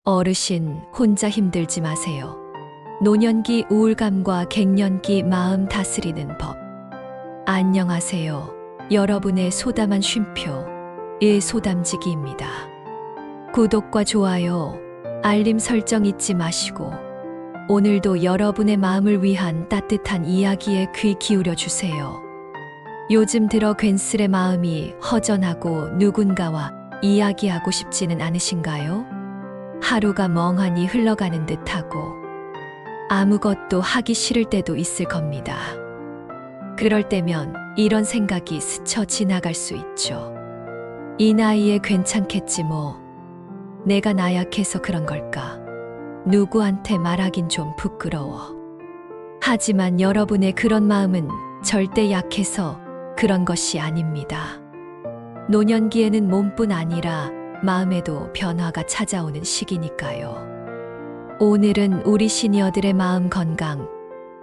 어르신, 혼자 힘들지 마세요. 노년기 우울감과 갱년기 마음 다스리는 법. 안녕하세요. 여러분의 소담한 쉼표, 소담지기입니다. 구독과 좋아요, 알림 설정 잊지 마시고 오늘도 여러분의 마음을 위한 따뜻한 이야기에 귀 기울여 주세요. 요즘 들어 괜스레 마음이 허전하고 누군가와 이야기하고 싶지는 않으신가요? 하루가 멍하니 흘러가는 듯하고 아무것도 하기 싫을 때도 있을 겁니다. 그럴 때면 이런 생각이 스쳐 지나갈 수 있죠. 이 나이에 괜찮겠지 뭐. 내가 나약해서 그런 걸까? 누구한테 말하긴 좀 부끄러워. 하지만 여러분의 그런 마음은 절대 약해서 그런 것이 아닙니다. 노년기에는 몸뿐 아니라 마음에도 변화가 찾아오는 시기니까요. 오늘은 우리 시니어들의 마음 건강,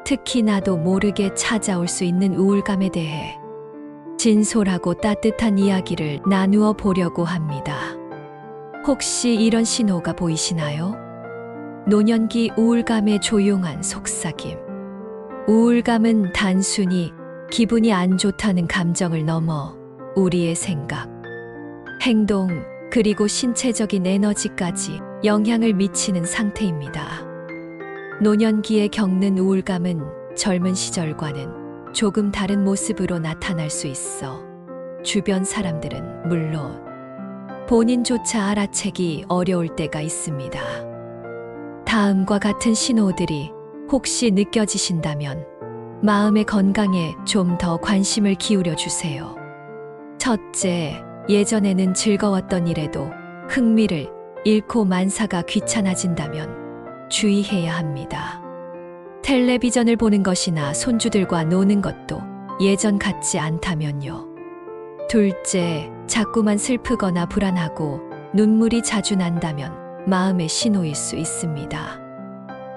특히 나도 모르게 찾아올 수 있는 우울감에 대해 진솔하고 따뜻한 이야기를 나누어 보려고 합니다. 혹시 이런 신호가 보이시나요? 노년기 우울감의 조용한 속삭임. 우울감은 단순히 기분이 안 좋다는 감정을 넘어 우리의 생각, 행동, 그리고 신체적인 에너지까지 영향을 미치는 상태입니다. 노년기에 겪는 우울감은 젊은 시절과는 조금 다른 모습으로 나타날 수 있어 주변 사람들은 물론 본인조차 알아채기 어려울 때가 있습니다. 다음과 같은 신호들이 혹시 느껴지신다면 마음의 건강에 좀 더 관심을 기울여 주세요. 첫째, 예전에는 즐거웠던 일에도 흥미를 잃고 만사가 귀찮아진다면 주의해야 합니다. 텔레비전을 보는 것이나 손주들과 노는 것도 예전 같지 않다면요. 둘째, 자꾸만 슬프거나 불안하고 눈물이 자주 난다면 마음의 신호일 수 있습니다.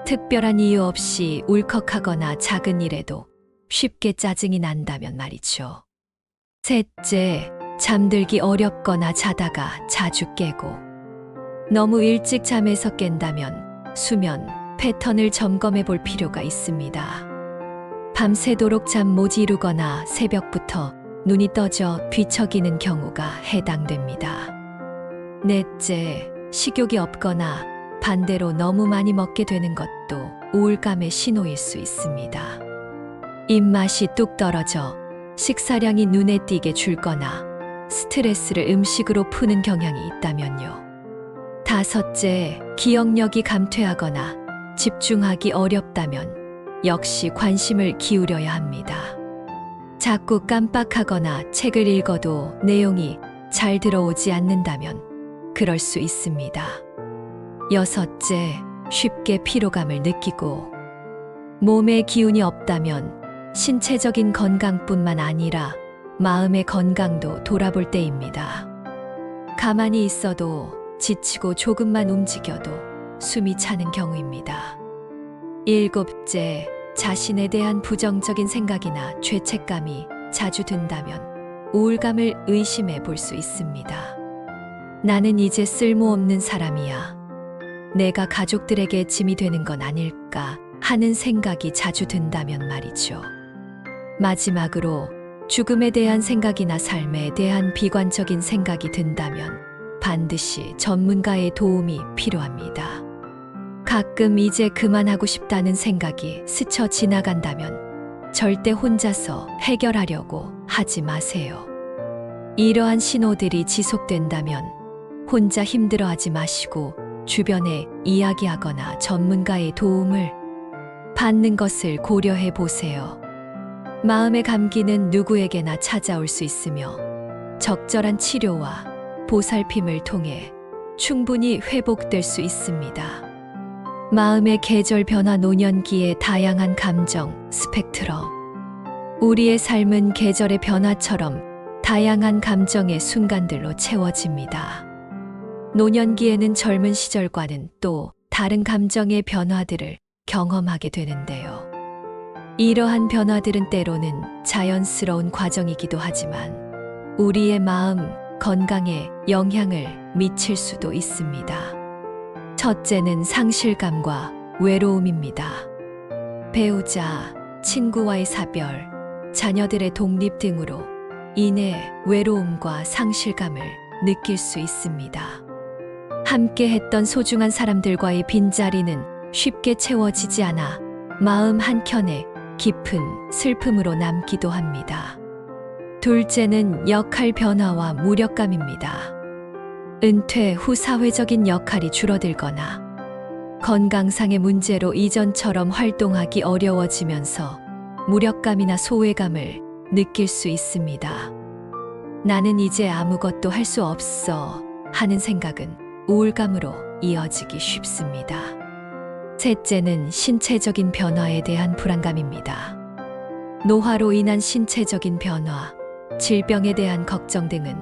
특별한 이유 없이 울컥하거나 작은 일에도 쉽게 짜증이 난다면 말이죠. 셋째, 잠들기 어렵거나 자다가 자주 깨고 너무 일찍 잠에서 깬다면 수면 패턴을 점검해 볼 필요가 있습니다. 밤새도록 잠 못 이루거나 새벽부터 눈이 떠져 뒤척이는 경우가 해당됩니다. 넷째, 식욕이 없거나 반대로 너무 많이 먹게 되는 것도 우울감의 신호일 수 있습니다. 입맛이 뚝 떨어져 식사량이 눈에 띄게 줄거나 스트레스를 음식으로 푸는 경향이 있다면요. 다섯째, 기억력이 감퇴하거나 집중하기 어렵다면 역시 관심을 기울여야 합니다. 자꾸 깜빡하거나 책을 읽어도 내용이 잘 들어오지 않는다면 그럴 수 있습니다. 여섯째, 쉽게 피로감을 느끼고 몸에 기운이 없다면 신체적인 건강뿐만 아니라 마음의 건강도 돌아볼 때입니다. 가만히 있어도 지치고 조금만 움직여도 숨이 차는 경우입니다. 일곱째, 자신에 대한 부정적인 생각이나 죄책감이 자주 든다면 우울감을 의심해 볼 수 있습니다. 나는 이제 쓸모없는 사람이야. 내가 가족들에게 짐이 되는 건 아닐까 하는 생각이 자주 든다면 말이죠. 마지막으로 죽음에 대한 생각이나 삶에 대한 비관적인 생각이 든다면 반드시 전문가의 도움이 필요합니다. 가끔 이제 그만하고 싶다는 생각이 스쳐 지나간다면 절대 혼자서 해결하려고 하지 마세요. 이러한 신호들이 지속된다면 혼자 힘들어하지 마시고 주변에 이야기하거나 전문가의 도움을 받는 것을 고려해 보세요. 마음의 감기는 누구에게나 찾아올 수 있으며 적절한 치료와 보살핌을 통해 충분히 회복될 수 있습니다. 마음의 계절 변화 노년기의 다양한 감정 스펙트럼. 우리의 삶은 계절의 변화처럼 다양한 감정의 순간들로 채워집니다. 노년기에는 젊은 시절과는 또 다른 감정의 변화들을 경험하게 되는데요. 이러한 변화들은 때로는 자연스러운 과정이기도 하지만 우리의 마음 건강에 영향을 미칠 수도 있습니다. 첫째는 상실감과 외로움입니다. 배우자, 친구와의 사별, 자녀들의 독립 등으로 인해 외로움과 상실감을 느낄 수 있습니다. 함께 했던 소중한 사람들과의 빈자리는 쉽게 채워지지 않아 마음 한켠에 깊은 슬픔으로 남기도 합니다. 둘째는 역할 변화와 무력감입니다. 은퇴 후 사회적인 역할이 줄어들거나 건강상의 문제로 이전처럼 활동하기 어려워지면서 무력감이나 소외감을 느낄 수 있습니다. 나는 이제 아무것도 할 수 없어 하는 생각은 우울감으로 이어지기 쉽습니다. 셋째는 신체적인 변화에 대한 불안감입니다. 노화로 인한 신체적인 변화, 질병에 대한 걱정 등은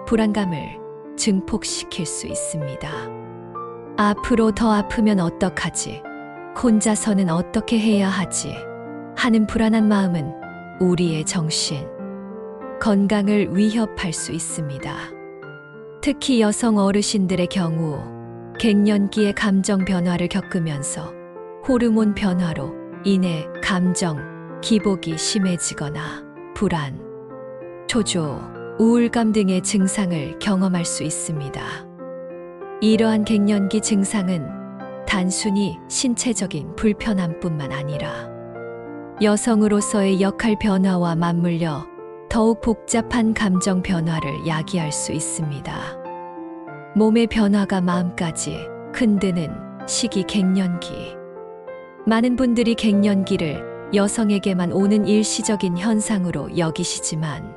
불안감을 증폭시킬 수 있습니다. 앞으로 더 아프면 어떡하지? 혼자서는 어떻게 해야 하지? 하는 불안한 마음은 우리의 정신, 건강을 위협할 수 있습니다. 특히 여성 어르신들의 경우 갱년기의 감정 변화를 겪으면서 호르몬 변화로 인해 감정, 기복이 심해지거나 불안, 초조, 우울감 등의 증상을 경험할 수 있습니다. 이러한 갱년기 증상은 단순히 신체적인 불편함뿐만 아니라 여성으로서의 역할 변화와 맞물려 더욱 복잡한 감정 변화를 야기할 수 있습니다. 몸의 변화가 마음까지 흔드는 시기 갱년기. 많은 분들이 갱년기를 여성에게만 오는 일시적인 현상으로 여기시지만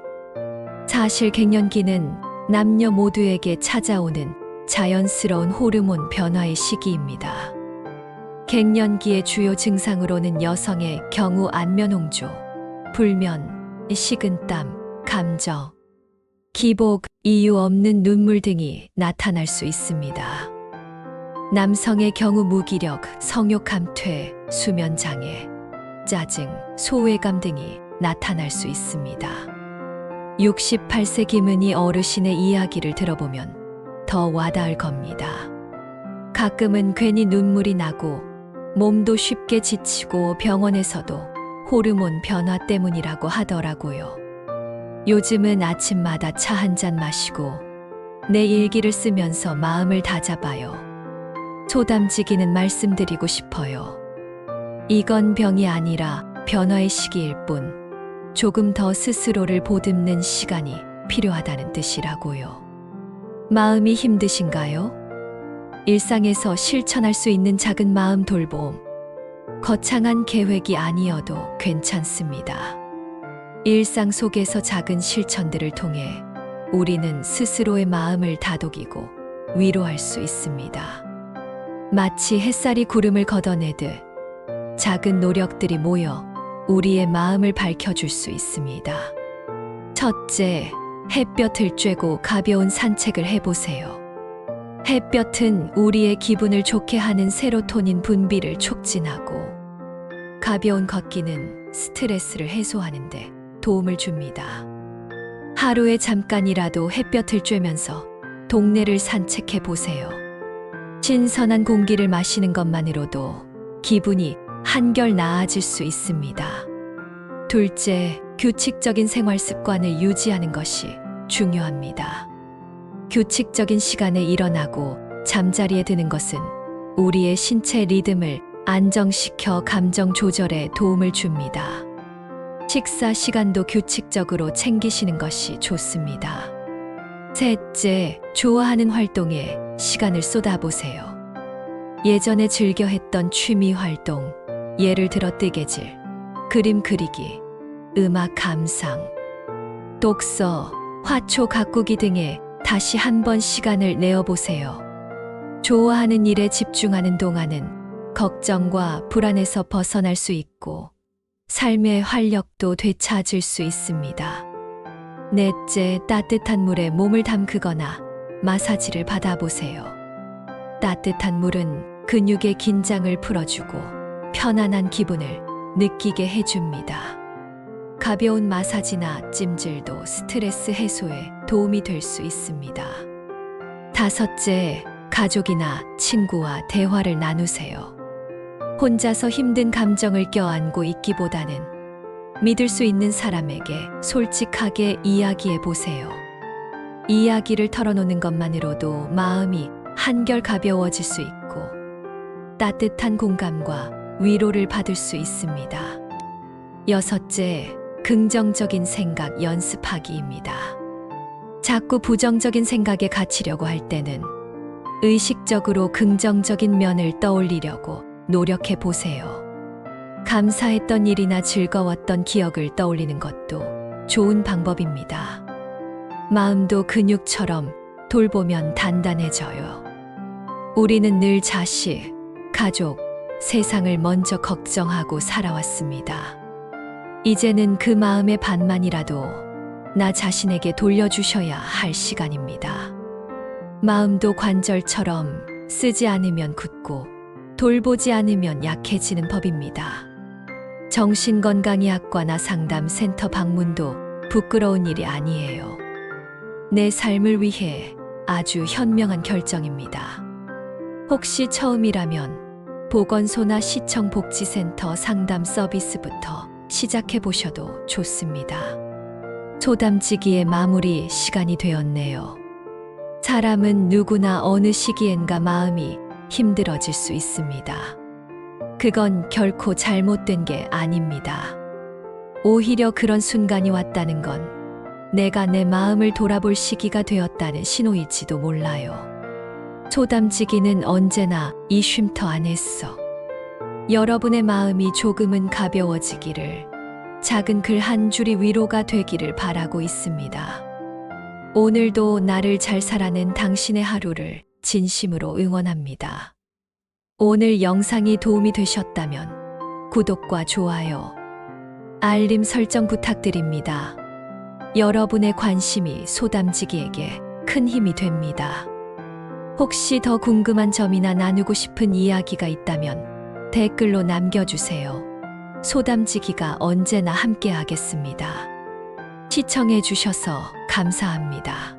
사실 갱년기는 남녀 모두에게 찾아오는 자연스러운 호르몬 변화의 시기입니다. 갱년기의 주요 증상으로는 여성의 경우 안면홍조, 불면, 식은땀, 감정, 기복, 이유 없는 눈물 등이 나타날 수 있습니다. 남성의 경우 무기력, 성욕 감퇴, 수면 장애, 짜증, 소외감 등이 나타날 수 있습니다. 68세 김은희 어르신의 이야기를 들어보면 더 와닿을 겁니다. 가끔은 괜히 눈물이 나고 몸도 쉽게 지치고 병원에서도 호르몬 변화 때문이라고 하더라고요. 요즘은 아침마다 차 한 잔 마시고 내 일기를 쓰면서 마음을 다잡아요. 소담지기는 말씀드리고 싶어요. 이건 병이 아니라 변화의 시기일 뿐 조금 더 스스로를 보듬는 시간이 필요하다는 뜻이라고요. 마음이 힘드신가요? 일상에서 실천할 수 있는 작은 마음 돌봄, 거창한 계획이 아니어도 괜찮습니다. 일상 속에서 작은 실천들을 통해 우리는 스스로의 마음을 다독이고 위로할 수 있습니다. 마치 햇살이 구름을 걷어내듯 작은 노력들이 모여 우리의 마음을 밝혀줄 수 있습니다. 첫째, 햇볕을 쬐고 가벼운 산책을 해보세요. 햇볕은 우리의 기분을 좋게 하는 세로토닌 분비를 촉진하고 가벼운 걷기는 스트레스를 해소하는데 도움을 줍니다. 하루에 잠깐이라도 햇볕을 쬐면서 동네를 산책해 보세요. 신선한 공기를 마시는 것만으로도 기분이 한결 나아질 수 있습니다. 둘째, 규칙적인 생활 습관을 유지하는 것이 중요합니다. 규칙적인 시간에 일어나고 잠자리에 드는 것은 우리의 신체 리듬을 안정시켜 감정 조절에 도움을 줍니다. 식사 시간도 규칙적으로 챙기시는 것이 좋습니다. 셋째, 좋아하는 활동에 시간을 쏟아보세요. 예전에 즐겨 했던 취미 활동, 예를 들어 뜨개질, 그림 그리기, 음악 감상, 독서, 화초 가꾸기 등에 다시 한번 시간을 내어보세요. 좋아하는 일에 집중하는 동안은 걱정과 불안에서 벗어날 수 있고 삶의 활력도 되찾을 수 있습니다. 넷째, 따뜻한 물에 몸을 담그거나 마사지를 받아보세요. 따뜻한 물은 근육의 긴장을 풀어주고 편안한 기분을 느끼게 해줍니다. 가벼운 마사지나 찜질도 스트레스 해소에 도움이 될 수 있습니다. 다섯째, 가족이나 친구와 대화를 나누세요. 혼자서 힘든 감정을 껴안고 있기보다는 믿을 수 있는 사람에게 솔직하게 이야기해 보세요. 이야기를 털어놓는 것만으로도 마음이 한결 가벼워질 수 있고 따뜻한 공감과 위로를 받을 수 있습니다. 여섯째, 긍정적인 생각 연습하기입니다. 자꾸 부정적인 생각에 갇히려고 할 때는 의식적으로 긍정적인 면을 떠올리려고 노력해 보세요. 감사했던 일이나 즐거웠던 기억을 떠올리는 것도 좋은 방법입니다. 마음도 근육처럼 돌보면 단단해져요. 우리는 늘 자식, 가족, 세상을 먼저 걱정하고 살아왔습니다. 이제는 그 마음의 반만이라도 나 자신에게 돌려주셔야 할 시간입니다. 마음도 관절처럼 쓰지 않으면 굳고 돌보지 않으면 약해지는 법입니다. 정신건강의학과나 상담센터 방문도 부끄러운 일이 아니에요. 내 삶을 위해 아주 현명한 결정입니다. 혹시 처음이라면 보건소나 시청 복지센터 상담 서비스부터 시작해 보셔도 좋습니다. 소담지기의 마무리 시간이 되었네요. 사람은 누구나 어느 시기엔가 마음이 힘들어질 수 있습니다. 그건 결코 잘못된 게 아닙니다. 오히려 그런 순간이 왔다는 건 내가 내 마음을 돌아볼 시기가 되었다는 신호일지도 몰라요. 소담지기는 언제나 이 쉼터 안에서 여러분의 마음이 조금은 가벼워지기를, 작은 글 한 줄이 위로가 되기를 바라고 있습니다. 오늘도 나를 잘 살아낸 당신의 하루를 진심으로 응원합니다. 오늘 영상이 도움이 되셨다면 구독과 좋아요, 알림 설정 부탁드립니다. 여러분의 관심이 소담지기에게 큰 힘이 됩니다. 혹시 더 궁금한 점이나 나누고 싶은 이야기가 있다면 댓글로 남겨주세요. 소담지기가 언제나 함께하겠습니다. 시청해 주셔서 감사합니다.